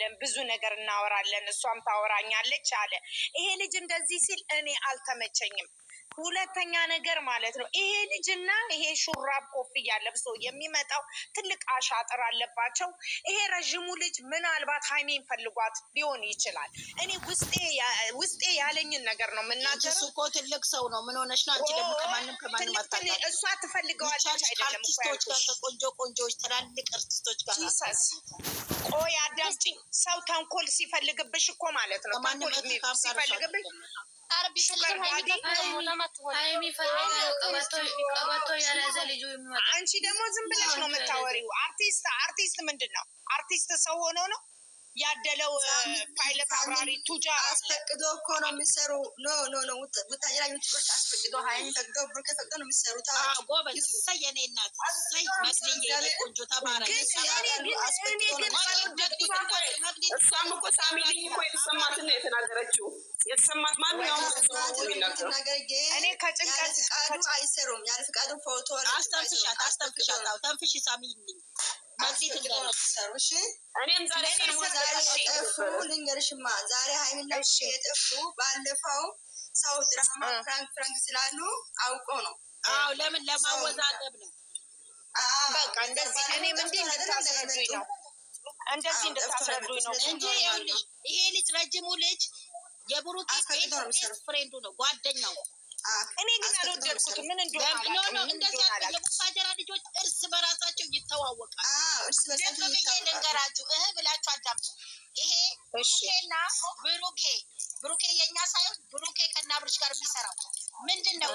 እንገናኛለን፣ ብዙ ነገር እናወራለን፣ እሷም ታወራኛለች አለ። ይሄ ልጅ እንደዚህ ሲል እኔ አልተመቸኝም። ሁለተኛ ነገር ማለት ነው ይሄ ልጅና ይሄ ሹራብ ኮፍያ ለብሶ የሚመጣው ትልቅ አሻጥር አለባቸው። ይሄ ረዥሙ ልጅ ምናልባት ሀይሜን ፈልጓት ሊሆን ይችላል። እኔ ውስጤ ያለኝን ነገር ነው የምናገረው። እሱ እኮ ትልቅ ሰው ነው። ምን ሆነሽ ነው አንቺ? ደግሞ ከማንም አታውቃለች። እሷ ትፈልገዋለች አይደለም እኮ ያልኩሽ ቆንጆዎች ትላልቅ አርቲስቶች ጋር ጂሰስ። ቆይ አዳምጪኝ። ሰው ተንኮል ሲፈልግብሽ እኮ ማለት ነው ተንኮል ሲፈልግብሽ አንቺ ደግሞ ዝም ብለሽ ነው የምታወሪው። አርቲስት ምንድን ነው? አርቲስት ሰው ሆኖ ነው ያደለው። ፓይለት አብራሪ ቱጃር አስፈቅዶ እኮ ነው የሚሰሩ። ኖ ሙታጅራ ዩቲዩበሮች አስፈቅዶ ሀይሚ ፈቅዶ ብሩኬ ፈቅዶ ነው የሚሰሩ። ጎበዝ ሰየኔ እናት ሰይ መስልዬ ቆንጆ ተባረ እሷም እኮ ሳሚልኝ እኮ የተሰማትን ነው የተናገረችው። የተሰማት ማንኛውም እኔ ከጭንቀት ፍቃዱ አይሰሩም። ያለ ፍቃዱ ፎቶ አስተንፍሻት ተንፍሽ ሳሚልኝ ማግኘት እንዳልሰሩ። እሺ እኔም ዛሬ ጠፉ ልንገርሽማ። ዛሬ ሀይሚና የጠፉ ባለፈው ሰው ድራማ ፍራንክ ስላሉ አውቀው ነው። አዎ ለምን ለማወዛገብ ነው። በቃ እንደዚህ እኔም እንድታስረዱኝ ነው እንጂ ይሄ ልጅ ረጅሙ ልጅ የብሩኬ ፍሬንዱ ነው፣ ጓደኛው። እኔ ግን አልወደድኩትም። ምን እንደሆነ እንደዚያ የቡታጀራ ልጆች እርስ በራሳቸው ይተዋወቃል። ልንገራችሁ ብላችሁ አዳምጡ። ይሄ ብሩኬና ብሩኬ የኛ ሳይሆን ብሩኬ ከና አብርሽ ጋር የሚሰራው ምንድን ነው?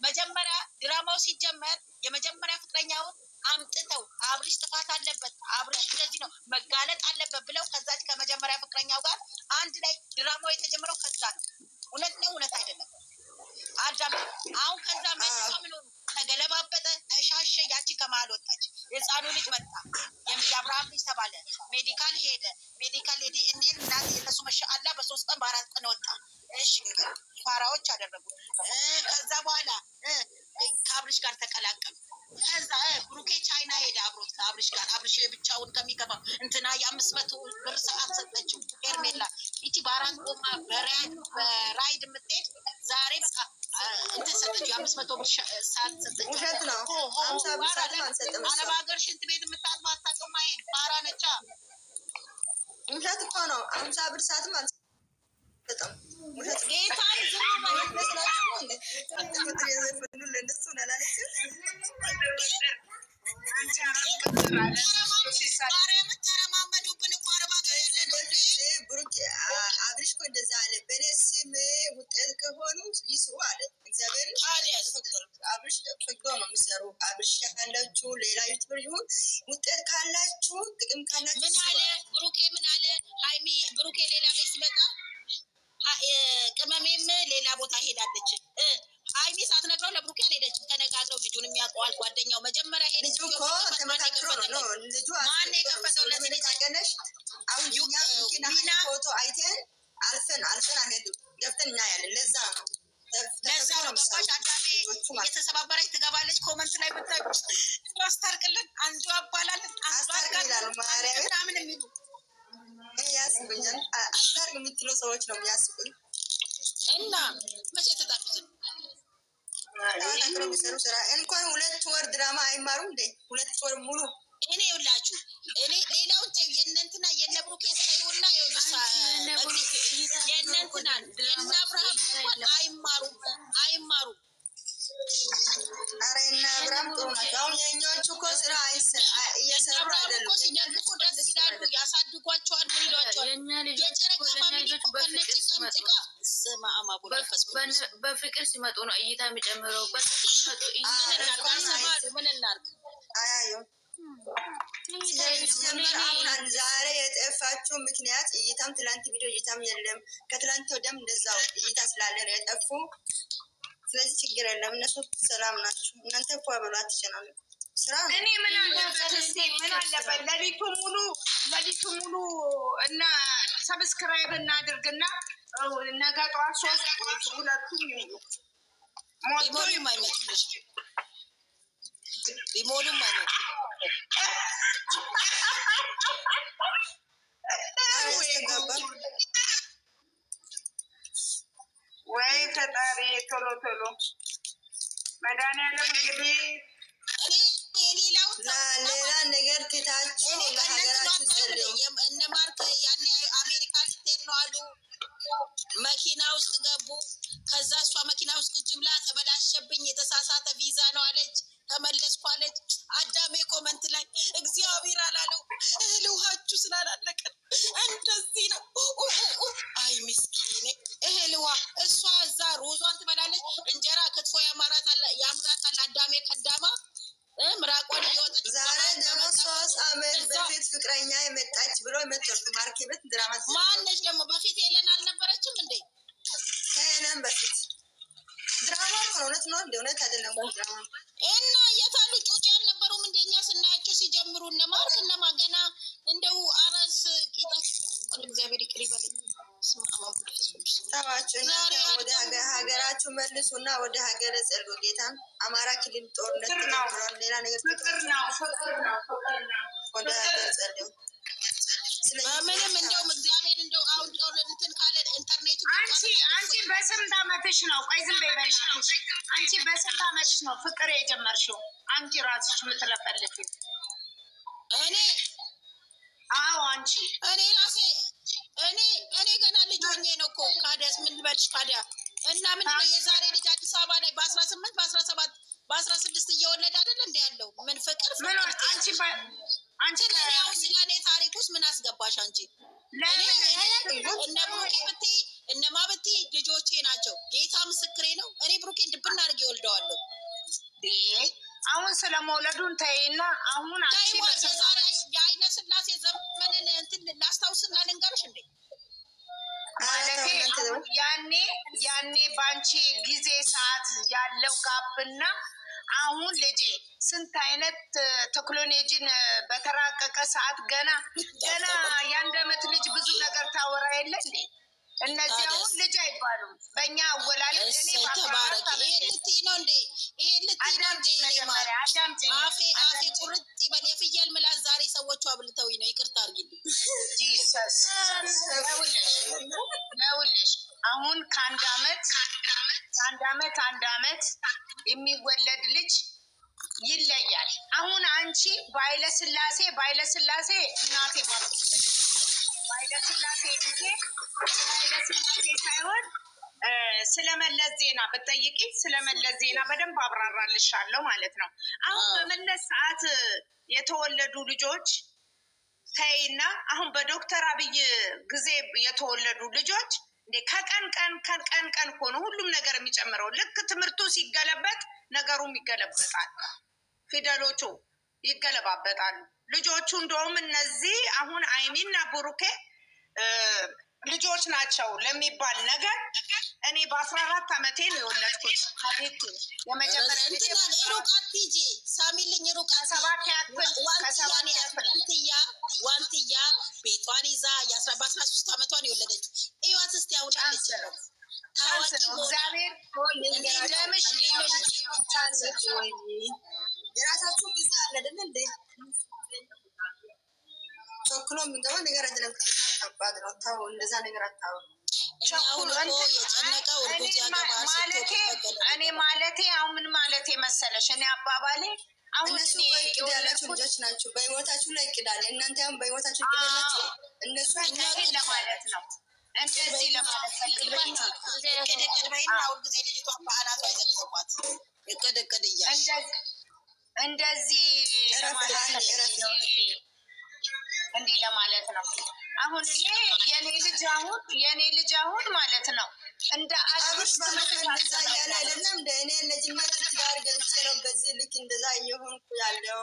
መጀመሪያ ድራማው ሲጀመር የመጀመሪያ ፍቅረኛውን አምጥተው አብርሽ ጥፋት አለበት፣ አብርሽ እንደዚህ ነው መጋለጥ አለበት ብለው ከዛች ከመጀመሪያ ፍቅረኛው ጋር አንድ ላይ ድራማው የተጀመረው ከዛ ነው። እውነት ነው እውነት አይደለም? አዳም አሁን ከዛ መልሶ ምን ሆኑ? ተገለባበጠ፣ ተሻሸ። ያቺ ከመሀል ወጣች። የህፃኑ ልጅ መጣ፣ የአብርሃም ልጅ ተባለ። ሜዲካል ሄደ እንዴት እናት የነሱ መሻአላ በ3 ቀን በ4 ቀን ወጣ። እሺ ፋራዎች አደረጉ። ከዛ በኋላ ከአብርሽ ጋር ተቀላቀሉ። ከዛ ብሩኬ ቻይና ሄደ አብሮት ከአብርሽ ጋር። አብርሽ ብቻውን ከሚገባው እንትና የ500 ብር ሰዓት ሰጠችው ሄርሜላ። ይቺ በ4 ጎማ በራይድ የምትሄድ ዛሬ በቃ እንትን ሰጠችው የ500 ብር ሰዓት ሰጠችው። ውሸት ነው። 50 ብር ሰዓት አልሰጠም። አረብ ሀገር ሽንት ቤት የምታጥባ አታውቅም። አይን ባራ ነቻ። ውሸት እኮ ነው። 50 ብር ሰዓትም አልሰጠም። ውሸት ጌታን ዝም ማለት መስላችሁ እንዴ? እንትን የዘፈኑ ለነሱ ናላለች። ተረማመዱብን እኮ አረብ ሀገር ያለ ብሩክ አብርሽ እኮ እንደዛ አለ። በእኔ ስም ውጤት ከሆኑ ይስሩ አለ። እግዚአብሔር አብርሽ ፈቅዶ ነው የሚሰሩ። አብርሽ ካላችሁ ሌላ ዩቲዩበር ይሁን ውጤት ካላችሁ ጥቅም ካላችሁ ምን አለ ብሩኬ? ምን አለ ሀይሚ? ብሩኬ ሌላ ቤት ሲመጣ ቅመሜም ሌላ ቦታ ሄዳለች። ሀይሚ ሳትነግረው ለብሩኬ አልሄደችም። ተነጋግረው ልጁንም ያውቀዋል ጓደኛው። መጀመሪያ ሄደ ልጁ እኮ ተመካክሮ ነው። ልጁ ማን የከፈተው ለዚህ ልጅ? ታውቂያለሽ? አሁን እኛ ፎቶ አይተን አልፈን አንሄድም። ገብተን እናያለን። ለዛ ነው ገባሽ? አንዳንዴ እየተሰባበረች ትገባለች። ኮመንት ላይ ብታይ አስታርቅልን፣ አንዱ አባላለን፣ ምናምን የሚሉ ያስቡኛል። አስታርቅ የምትለው ሰዎች ነው የሚያስቡኝ። እና መቼ ተጣሉትን ተጠቅሮ የሚሰሩ ስራ እንኳን 2 ወር ድራማ አይማሩም እንዴ? 2 ወር ሙሉ እኔ ይኸውላችሁ ሌላውን የእነንትና የነብሩኬ ሳይሆንና የእነንትና የእነ አብርሃም እንኳን አይማሩም። ኧረ እነ አብርሃም ጥሩ ናቸው። አሁን የእኛዎቹ እኮ ስራ እየሰሩ አይደለም። እኮ ደስ ይላሉ፣ ያሳድጓቸዋል። ምን ይሏቸዋል? የጨረቃ ፋሚሊ እኮ ከነጭቃ ስማ አማቡ በፍቅር ሲመጡ ነው እይታ የሚጨምረው። ምን እናድርግ? አያዩ ዛሬ የጠፋችሁ ምክንያት እይታም ትላንት ቪዲዮ እይታም የለም። ከትላንት ወደም እንደዛው እይታ ስላለ ነው የጠፉ። ስለዚህ ችግር የለም። እነሱ ሰላም ናቸው። እናንተ እኮ በሉ አትጨናነቁ። ስራ እኔ ምን አለበት ለሊቱ ሙሉ እና ሰብስክራይብ እናድርግና ነገ ጠዋት 3 ሁለቱም ይሉ ቢሞሉም አይመጡልሽ። ቶሎ ቶሎ መድኃኒዓለም እንግዲህ ሌላ ነገር ትታችሁ ለሀገራችሁ ጸልዩ። እነ ማርክ ያኔ አሜሪካ ልትሄድ ነው አሉ። መኪና ውስጥ ገቡ። ከዛ እሷ መኪና ውስጥ ቁጭ ብላ ተበላሸብኝ፣ የተሳሳተ ቪዛ ነው አለች። ተመለስኩ አለች። አዳሜ ኮመንት ላይ እግዚአብሔር አላለው እህል ውሃችሁ ስላላለቀ እንደዚህ ነው። አይ ምስኪኔ እህል ውሃ። እሷ እዛ ሩዟን ትበላለች፣ እንጀራ ክትፎ ያምራታል። አዳሜ ከዳማ ምራቋን እየወጠች ዛሬ ደግሞ 3 ዓመት በፊት ፍቅረኛ የመጣች ብሎ የመጣች ማርኬ ቤት ድራማ ማነች ደግሞ? በፊት ሄለን አልነበረችም እንዴ? ከሄለን በፊት ድራማ ነው። እውነት ነው እንዴ? እውነት አይደለም ድራማ። እና የታሉ ጩጭ ያልነበሩም እንደኛ ስናያቸው ሲጀምሩ እነ ማርክ እነ ማገና እንደው አራስ ቂጣች እግዚአብሔር ይቅር ይበለኝ። ታዋችሁ እና ወደ ሀገራችሁ መልሱና ወደ ሀገረ ጸልዩ። ጌታን አማራ ክልል ጦርነት ነው። ሌላ ነገር ፍቅር ነው። ወደ ሀገረ ጸልዩ። ምንም እንደውም እግዚአብሔር እንደው አሁን እንትን ካለ ኢንተርኔቱ አንቺ በስንት ዓመትሽ ነው? ቆይ ዝም በይ በእናትሽ። አንቺ በስንት ዓመትሽ ነው ፍቅር የጀመርሽው? አንቺ ራስሽ የምትለፈልፊ እኔ? አዎ አንቺ። እኔ ራሴ እኔ ገና ልጅ ሆኜ ነው እኮ። ካዲያስ ምን ልበልሽ ካዲያ። እና ምንድን ነው የዛሬ ልጅ አዲስ አበባ ላይ በ18 በ17 በ16 እየወለደ አይደል እንደ ያለው ምን ፍቅር ምን አንቺ ያው ስለኔ ታሪክ ውስጥ ምን አስገባሽ አንቺ? እነ ብሩኬ ብትይ እነማ ብትይ ልጆቼ ናቸው። ጌታ ምስክሬ ነው። እኔ ብሩኬን ድብና አድርጌ ወልደዋለሁ። አሁን ስለመውለዱን ተይና አሁን አንቺ የዛሬ የኃይለ ሥላሴ ዘመንን እንትን ላስታውስና ልንገርሽ እንዴ ማለት ያኔ በአንቺ ጊዜ ሰዓት ያለው ጋብና አሁን ልጄ ስንት አይነት ቴክኖሎጂን በተራቀቀ ሰዓት ገና የአንድ ዓመት ልጅ ብዙ ነገር ታወራ የለ እንዴ? እነዚህ አሁን ልጅ አይባሉም በእኛ አወላለድ። እኔ ተባረክ። ይሄ ልትይ ነው እንዴ? ይሄ ልትይ ነው እንዴ? አፌ ቁርጥ ይበል። የፍየል ምላስ ዛሬ ሰዎቹ አብልተውኝ ነው። ይቅርታ አድርጊልኝ። ጂሰስ ነውልሽ። አሁን ከአንድ ዓመት የሚወለድ ልጅ ይለያል። አሁን አንቺ በኃይለ ሥላሴ እናቴ ማለት በኃይለ ሥላሴ ጊዜ ኃይለ ሥላሴ ሳይሆን ስለመለስ ዜና ብትጠይቂ ስለመለስ ዜና በደንብ አብራራልሻለሁ ማለት ነው። አሁን በመለስ ሰዓት የተወለዱ ልጆች ተይና አሁን በዶክተር አብይ ጊዜ የተወለዱ ልጆች እንዴ ከቀን እኮ ነው ሁሉም ነገር የሚጨምረው። ልክ ትምህርቱ ሲገለበጥ ነገሩም ይገለበጣል፣ ፊደሎቹ ይገለባበጣሉ። ልጆቹ እንደውም እነዚህ አሁን አይሚና ብሩኬ ልጆች ናቸው ለሚባል ነገር እኔ በ14 ዓመቴ ነው የወለድኩት። ከቤት የመጀመሪያ ሩቃቲጂ ሳሚልኝ ሩቃ ዋንትያ ቤቷን ይዛ በ13 ዓመቷን የወለደችው እዩዋት እስቲ። አሁን አለች ታዋቂ እግዚአብሔር ለምሽ የራሳችሁ ጊዜ አለ አይደል እንዴ? ቸኩሎ የሚገባ ነገር አይደለም። ከባድ ነው። ተው እንደዛ ነገር አታውሩ። እኔ ማለቴ አሁን ምን ማለቴ መሰለሽ? እኔ አባባሌ አሁን እነሱ እቅድ ያላችሁ ልጆች ናቸው። በህይወታችሁ ላይ እቅድ አለ። እናንተ አሁን በህይወታችሁ እቅድ ያላችሁ እነሱ ለማለት ነው። እንደዚህ ለማለት አሁን ጊዜ ልጅቷን በአናቷ ይዘግዘቋት እቅድ እያለ እንደዚህ እንዲህ ለማለት ነው። አሁን የኔ ልጅ አሁን ማለት ነው እንደ አዲስ እንደዛ እያለ አይደለም እንደ እኔ ልጅነት ትዳር ገልጬ ነው በዚህ ልክ እንደዛ እየሆንኩ ያለው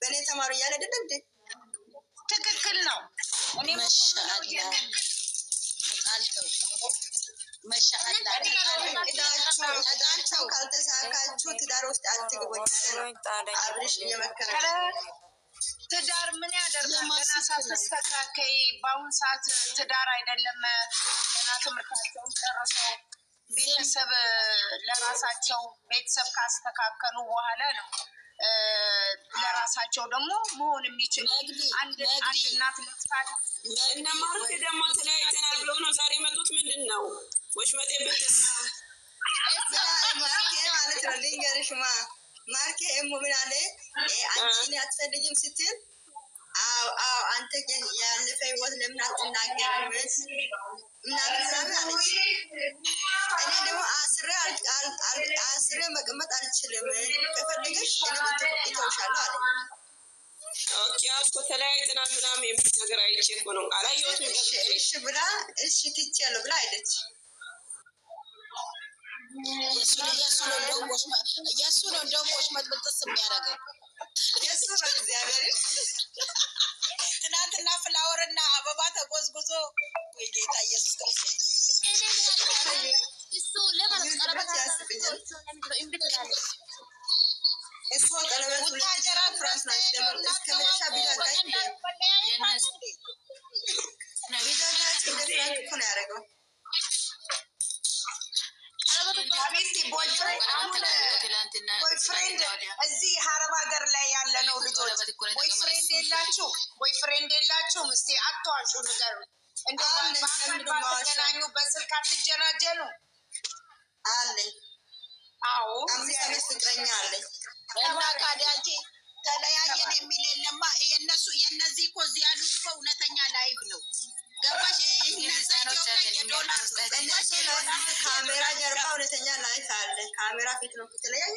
በእኔ ተማሩ እያለ አይደለም እንደ ትክክል ነው። እኔ መሻአላህ ካልተሳካችሁ ትዳር ውስጥ አትግቡ። አብርሽ እየመከረ ትዳር ምን ያደርጋል? ገና ሳትስተካከይ በአሁን ሰዓት ትዳር አይደለም ገና ትምህርታቸውን ጨርሰው ቤተሰብ ለራሳቸው ቤተሰብ ካስተካከሉ በኋላ ነው ለራሳቸው ደግሞ መሆን የሚችሉ አንድ እናት ለፍታት እና ማርክ ደግሞ ተለያይተናል ብለው ነው ዛሬ መጡት። ምንድን ነው ወሽመጤ ብትስ ልንገርሽማ ማርኬ ምን አለ አንቺን አትፈልጊም ስትል አዎ አንተ ያለፈ ህይወት ለምን አትናገርም ምናምን አለች። እኔ ደግሞ አስሬ መቀመጥ አልችልም ከፈለገሽ እኔ እተውሻለሁ አለ። ኦኬ አስኮ ተለያይተናል ምናምን የሚል ነገር አይቼ እኮ ነው አላየሁትም። እሺ ብላ እሺ ትቼያለሁ ብላ አይደች። የእሱ ነው እንደውም ወሽመጥ ብጥስ የሚያደርገው የእሱ ነው። እግዚአብሔር ትናንትና ፍላወርና አበባ ተጎዝጉዞ ወይ ጌታ ኢየሱስ ክርስቶስ እሱ ለማለት ቀረበታ እሱ ቀለበት ሁለተኛ ፍራንስ ናት ደግሞ እስከ መጨረሻ ቢላታይ የነሱ ፍራንስ እኮ ነው ያደረገው። ቦይፍሬንድ እዚህ ሀረብ ሀገር ላይ ያለ ነው ልጆች ቦይፍሬንድ የላችሁም? እስቲ አትዋሹ ንገሩ። እንደገናኙ በስልክ አትጀናጀኑ አለኝ። አዎ 5 ዓመት ፍቅረኛ አለኝ እና ካዲያጂ ተለያየን የሚል የለማ። የነዚህ እኮ እዚህ ያሉት እኮ እውነተኛ ላይቭ ነው ገባሽ? ካሜራ ጀርባ እውነተኛ ላይፍ አለ። ካሜራ ፊት ነው ተለያየ።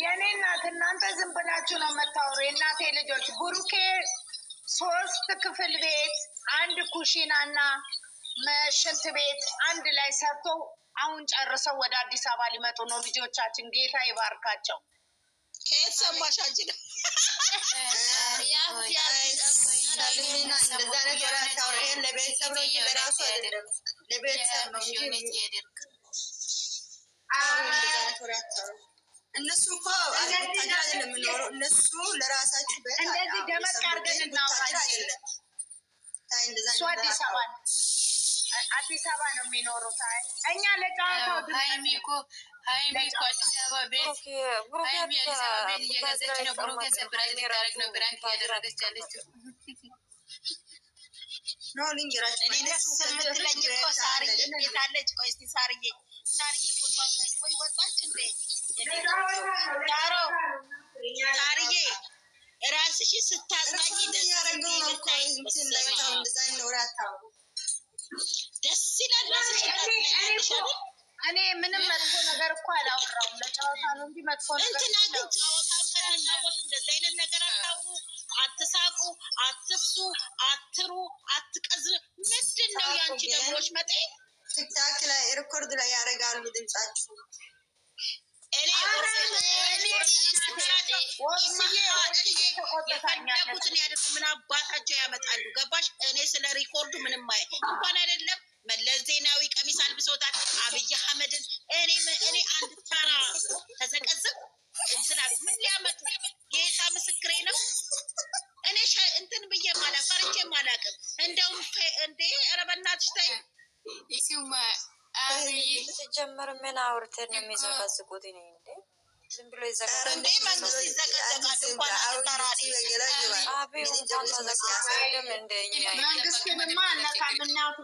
የኔ እናት እናንተ ዝም ብላችሁ ነው የምታወሩ። የእናቴ ልጆች ብሩኬ 3 ክፍል ቤት 1 ኩሽና እና ሽንት ቤት አንድ ላይ ሰርተው አሁን ጨርሰው ወደ አዲስ አበባ ሊመጡ ነው ልጆቻችን። ጌታ ይባርካቸው። ከየት ሰማሽ አንቺ ነው? ለቤተሰብ ነው ለራሱ አይደለም። ለቤተሰብ ነው እነሱ እኮ ታጅራ አይደለም የምኖረው። እነሱ ለራሳቸው እንደዚህ ደመቅ አድርገን እናውቃለን። እሱ አዲስ አበባ ነው የሚኖሩት። እኛ ለጫወታው ሃይሚ እኮ አዲስ አበባ ቤት እየገዛች ነው። ብሩኬ ሰፕራይዝ ሊታረግ ነው። ብራንክ እያደረገች ያለችው ነው። ልንገራችሁ እኔ ደስ የምትለኝ እኮ ሳርዬ ቤታለች። ቆይ እስኪ ሳርዬ ፎቶ ወይ ወጣች እንዴ? ሳርዬ ራስሽ ስታጽናኝ ደስ ይላል። ራስሽ ስታጽናኝ እኔ ምንም መጥፎ ነገር እኮ አላወራሁም። ለጨዋታ ነው እንጂ መጥፎ ነገር እንትና ግን ጨዋታም ከተጫወቱ እንደዚህ አይነት ነገር አታውሩ፣ አትሳቁ፣ አትፍሱ፣ አትሩ፣ አትቀዝሩ። ምንድን ነው ያንቺ ደግሞች መጤ ቲክታክ ላይ ሪኮርድ ላይ ያደርጋሉ ድምጻችሁ። የፈለጉትን ያደርጉ። ምን አባታቸው ያመጣሉ? ገባሽ? እኔ ስለ ሪኮርዱ ምንም እንኳን አይደለም። መለስ ዜናዊ ቀሚስ አልብሶታል አብይ አህመድን። እኔ አንድ ተራ ተዘቀዝብ እንትና ምን ሊያመጡ? ጌታ ምስክሬ ነው። እኔ እንትን ብዬ ፈርቼ አላውቅም። እንደውም እንዴ ኧረ በእናትሽ ተይ። እሱማ ሲጀመር ምን አውርተን ነው የሚዘጋዝቁት? እኔ እንዴ ዝም ብሎ ይዘጋል እንዴ? መንግስት ይዘጋዘጋል እንኳን አጣራሪ መንግስትንማ አነካም። እናቴ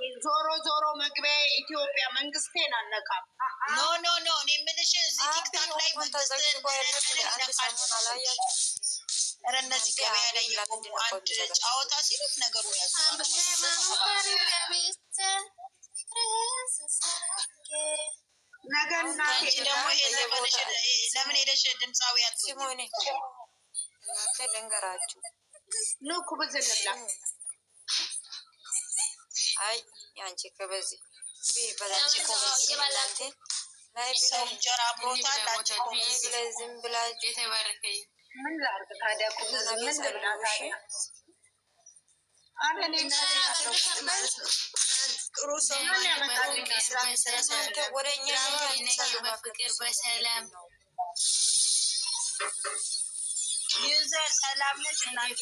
ዞሮ መግቢያ ኢትዮጵያ መንግስቴን አነካም። ኖ እኔ የምልሽ እዚህ ቲክታክ ላይ ኧረ እነዚህ ገበያ ላይ አንድ ጨዋታ ሲሉት ነገሩ ያዘ። ነገር እናቴ ደግሞ ለምን ሄደሽ ድምፃዊ ሲሞኔ እናንተ ልንገራችሁ ኑ ኩብዝ እንብላ። አይ ያንቺ ከበዚ በላንቺ ኮሜንት ይባላልቴ ላይ ሰው እንጀራ አብሮታል። ዝም ብላችሁ የተባረከ ምን ላድርግ ታዲያ? ኩብዝ ምን ልብላ ታዲያ? ጥሩ ሰው ወደኛ በፍቅር በሰላም ዩዘር ሰላም ነች። እናንተ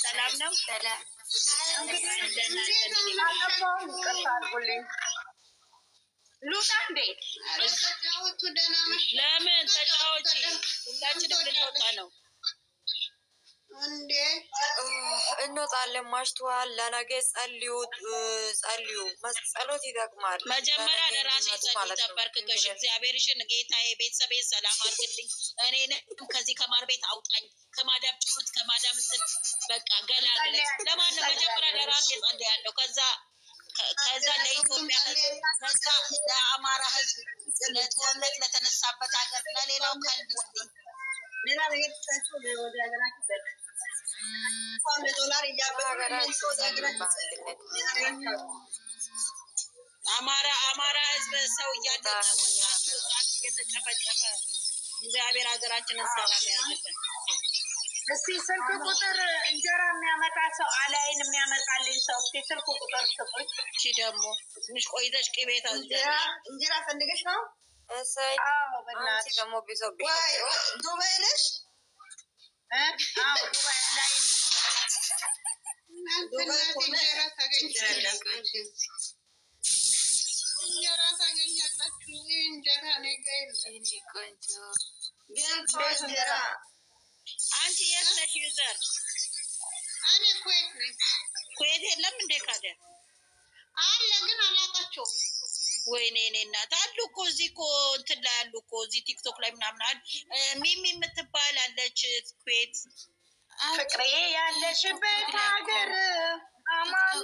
ሰላም ነው? ሰላም ሉጣ እንዴ ለምን ተጫወቺ? ሁላችንም ልንወጣ ነው። እንዴ እንወጣለን። ማሽቷል። ለነገ ጸልዩ። ጸሎት ይጠቅማል። መጀመሪያ ለራሴ ጸልይ ተበርክከሽ እግዚአብሔርሽን ጌታዬ ቤተሰቤን ሰላም አድርግልኝ። እኔንም ከዚህ ከማር ቤት አውጣኝ። ከማዳም ጭውት ከማዳም እንትን በቃ ገላግለኝ። ለማንም መጀመሪያ ለራሴ ጸልያለሁ። ከዛ ለኢትዮጵያ ሕዝብ ከዛ ለአማራ ሕዝብ ለጦርነት ለተነሳበት ሀገር ለሌላው ከልብልኝ ሌላ ነገር ተሰጥቶ ወደ ሀገራችን ዶላር አማራ ህዝብ ሰው እያለቀ እየተጨፈጨፈ እግዚአብሔር ሀገራችንን ሰላም ያድርግልን። እስቲ ስልክ ቁጥር እንጀራ የሚያመጣ ሰው አላይን የሚያመጣልኝ ሰው እስቲ ስልክ ቁጥር ስጡኝ። እሺ ደግሞ ትንሽ ቆይተሽ ቅቤ እንጀራ ፈልገሽ ነው? እሰይ አንቺ ደግሞ ዱባይ ነሽ? ዱባይ ላይ እንጀራ ታገኛላችሁ። እንጀራ ነገር እንጀራ አንቺ የት ነሽ? ዩዘር እኔ ኩዌት ነኝ። ኩዌት የለም እንዴ? ካደ አለ ግን አላውቃቸውም። ወይኔ እኔ እናት አሉ እኮ እዚህ እኮ እንትን ላይ አሉ እኮ እዚህ ቲክቶክ ላይ ምናምን አሉ። ሚሚ የምትባል አለች ኩዌት። ፍቅሬ ያለሽበት ሀገር አማን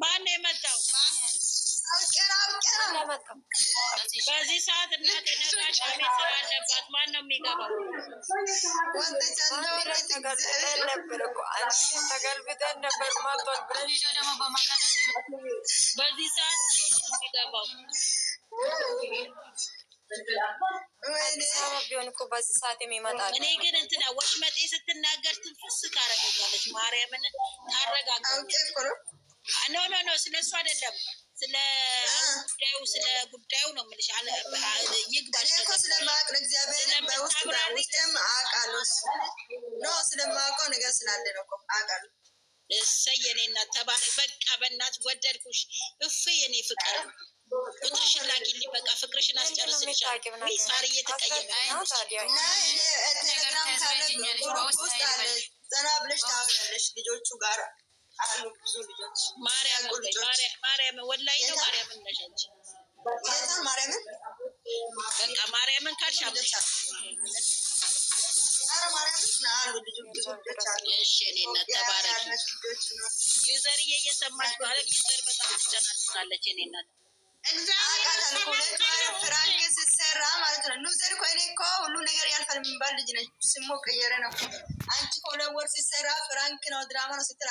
ማነው የመጣው? በዚህ ሰዓት እናቴ ነጋሽ አሜን ስራ አለባት። ማን ነው የሚገባው? ተገልብጠን ነበር ማቷል ብለሽ ደግሞ በዚህ ሰዓት የሚገባው ቢሆን እኮ በዚህ ሰዓት የሚመጣል። እኔ ግን እንትና ወሽመጤ ስትናገር ትንፍስ ታረገኛለች። ማርያምን ታረጋጋለች። ኖ ስለ እሱ አይደለም፣ ስለ ጉዳዩ ነው የምልሽ። ይግባሽ ስለማቅ እግዚአብሔር በውስጥም አውቃለሁ። ስለማውቀው ነገር ስላለ ነው እኮ አውቃለሁ። እሰይ የኔ እናት ተባረክ። በቃ በእናት ወደድኩሽ። እፍ የኔ ፍቅር ቁጥርሽን ላኪልኝ። በቃ ፍቅርሽን አስጨርስልሻለሁ። ሳር እየተቀየመ ዘና ብለሽ ታወራለሽ ልጆቹ ጋር አሉ ብዙ ልጆች። ማርያምን ወላሂ ነው ማርያምን ነሽ አንቺ። ማርያምን በቃ ማርያምን ካልሽ አብሻ እሺ እኔ እናት ተባረክ። ዩዘርዬ እየሰማሽ ነው አይደል? ዩዘር በጣም ትጨናንቃለች የኔ እናት። ፍራንክ ስትሰራ ማለት ነው። ሉዘር እኮ እኔ እኮ ሁሉ ነገር ያልፋል የሚባል ልጅ ነች። ስሞ ቀየረ ነው። አንቺ ከሁለት ወር ሲሰራ ፍራንክ ነው ድራማ ነው ስትል